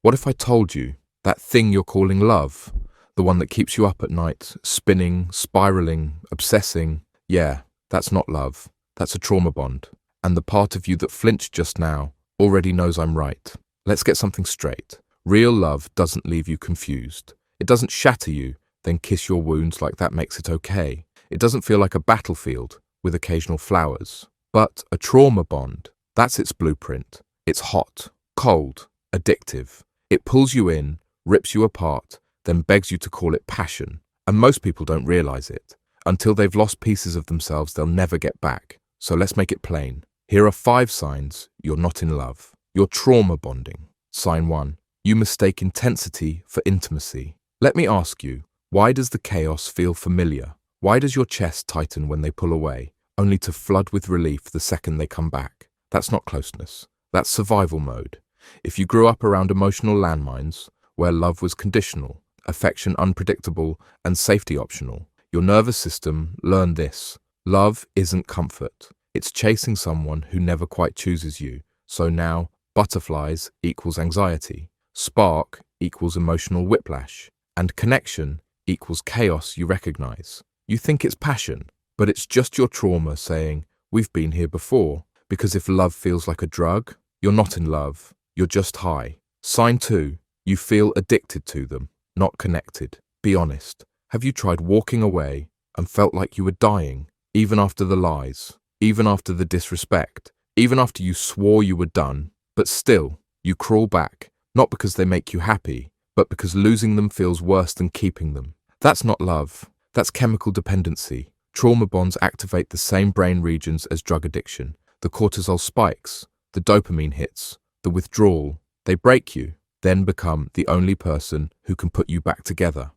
What if I told you that thing you're calling love, the one that keeps you up at night, spinning, spiraling, obsessing, yeah, that's not love. That's a trauma bond. And the part of you that flinched just now already knows I'm right. Let's get something straight. Real love doesn't leave you confused. It doesn't shatter you, then kiss your wounds like that makes it okay. It doesn't feel like a battlefield with occasional flowers. But a trauma bond, that's its blueprint. It's hot, cold, addictive. It pulls you in, rips you apart, then begs you to call it passion. And most people don't realize it. Until they've lost pieces of themselves they'll never get back. So let's make it plain. Here are 5 signs you're not in love. You're trauma bonding. Sign 1. You mistake intensity for intimacy. Let me ask you, why does the chaos feel familiar? Why does your chest tighten when they pull away, only to flood with relief the second they come back? That's not closeness. That's survival mode. If you grew up around emotional landmines, where love was conditional, affection unpredictable, and safety optional, your nervous system learned this. Love isn't comfort. It's chasing someone who never quite chooses you. So now, butterflies equals anxiety, spark equals emotional whiplash, and connection equals chaos you recognize. You think it's passion, but it's just your trauma saying, we've been here before. Because if love feels like a drug, you're not in love, you're just high. Sign 2, you feel addicted to them, not connected. Be honest. Have you tried walking away and felt like you were dying, even after the lies, even after the disrespect, even after you swore you were done, but still, you crawl back, not because they make you happy, but because losing them feels worse than keeping them? That's not love. That's chemical dependency. Trauma bonds activate the same brain regions as drug addiction. The cortisol spikes, the dopamine hits, the withdrawal. They break you, then become the only person who can put you back together.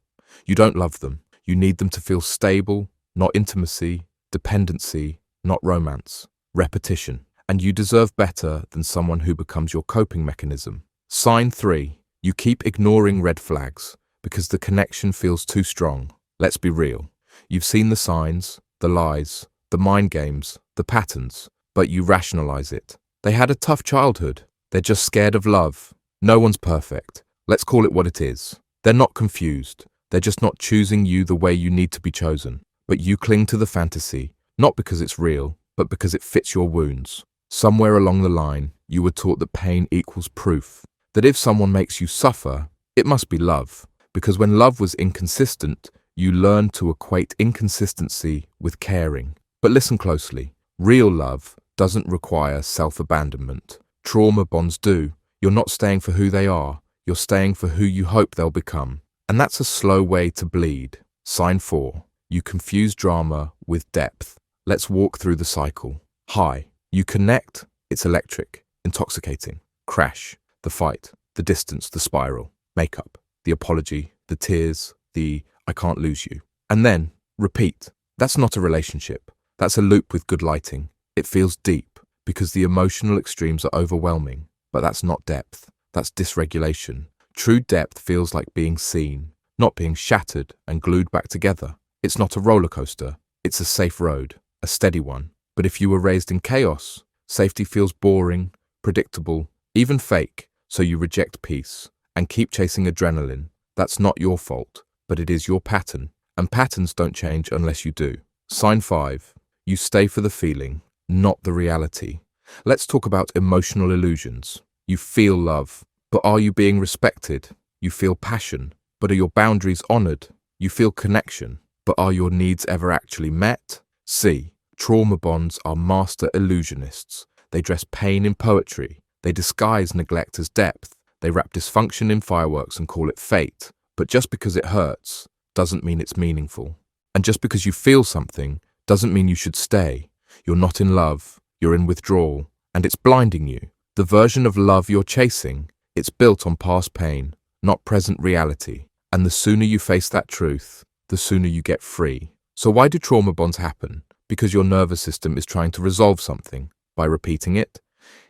You don't love them. You need them to feel stable, not intimacy, dependency, not romance, repetition. And you deserve better than someone who becomes your coping mechanism. Sign 3, you keep ignoring red flags because the connection feels too strong. Let's be real. You've seen the signs, the lies, the mind games, the patterns, but you rationalize it. They had a tough childhood. They're just scared of love. No one's perfect. Let's call it what it is. They're not confused. They're just not choosing you the way you need to be chosen. But you cling to the fantasy, not because it's real, but because it fits your wounds. Somewhere along the line, you were taught that pain equals proof. That if someone makes you suffer, it must be love. Because when love was inconsistent, you learned to equate inconsistency with caring. But listen closely. Real love doesn't require self-abandonment. Trauma bonds do. You're not staying for who they are. You're staying for who you hope they'll become. And that's a slow way to bleed. Sign 4. You confuse drama with depth. Let's walk through the cycle. High. You connect. It's electric. Intoxicating. Crash. The fight. The distance. The spiral. Makeup. The apology. The tears. The I can't lose you. And then repeat. That's not a relationship. That's a loop with good lighting. It feels deep because the emotional extremes are overwhelming. But that's not depth. That's dysregulation. True depth feels like being seen, not being shattered and glued back together. It's not a roller coaster. It's a safe road, a steady one. But if you were raised in chaos, safety feels boring, predictable, even fake. So you reject peace and keep chasing adrenaline. That's not your fault, but it is your pattern. And patterns don't change unless you do. Sign 5. You stay for the feeling, not the reality. Let's talk about emotional illusions. You feel love, but are you being respected? You feel passion, but are your boundaries honored? You feel connection, but are your needs ever actually met? C. Trauma bonds are master illusionists. They dress pain in poetry. They disguise neglect as depth. They wrap dysfunction in fireworks and call it fate. But just because it hurts doesn't mean it's meaningful. And just because you feel something doesn't mean you should stay. You're not in love. You're in withdrawal. And it's blinding you. The version of love you're chasing, it's built on past pain, not present reality. And the sooner you face that truth, the sooner you get free. So why do trauma bonds happen? Because your nervous system is trying to resolve something by repeating it.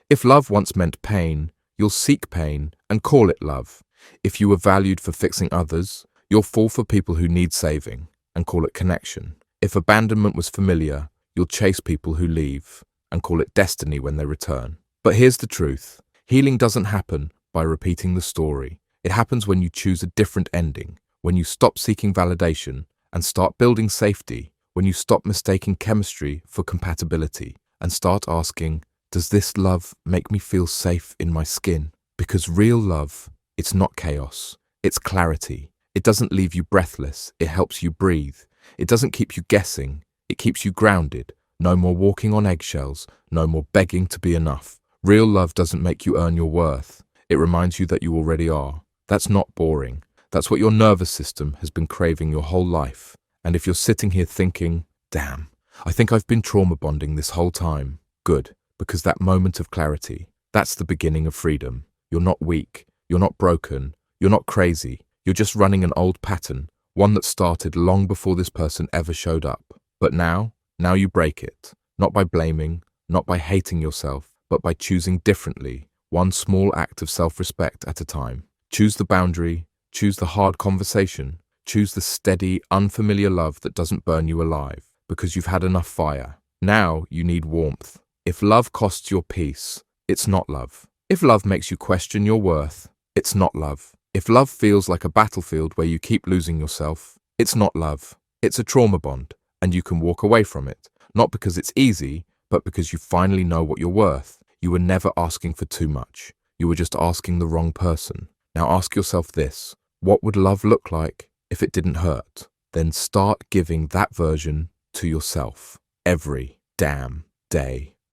If love once meant pain, you'll seek pain and call it love. If you were valued for fixing others, you'll fall for people who need saving and call it connection. If abandonment was familiar, you'll chase people who leave and call it destiny when they return. But here's the truth. Healing doesn't happen by repeating the story. It happens when you choose a different ending, when you stop seeking validation and start building safety, when you stop mistaking chemistry for compatibility and start asking, does this love make me feel safe in my skin? Because real love, it's not chaos, it's clarity. It doesn't leave you breathless, it helps you breathe. It doesn't keep you guessing, it keeps you grounded. No more walking on eggshells, no more begging to be enough. Real love doesn't make you earn your worth. It reminds you that you already are. That's not boring. That's what your nervous system has been craving your whole life. And if you're sitting here thinking, damn, I think I've been trauma bonding this whole time, good, because that moment of clarity, that's the beginning of freedom. You're not weak, you're not broken, you're not crazy. You're just running an old pattern, one that started long before this person ever showed up. But now you break it, not by blaming, not by hating yourself, but by choosing differently, one small act of self-respect at a time. Choose the boundary, choose the hard conversation, choose the steady, unfamiliar love that doesn't burn you alive, because you've had enough fire. Now you need warmth. If love costs your peace, it's not love. If love makes you question your worth, it's not love. If love feels like a battlefield where you keep losing yourself, it's not love. It's a trauma bond, and you can walk away from it, not because it's easy, but because you finally know what you're worth. You were never asking for too much. You were just asking the wrong person. Now ask yourself this: what would love look like if it didn't hurt? Then start giving that version to yourself every damn day.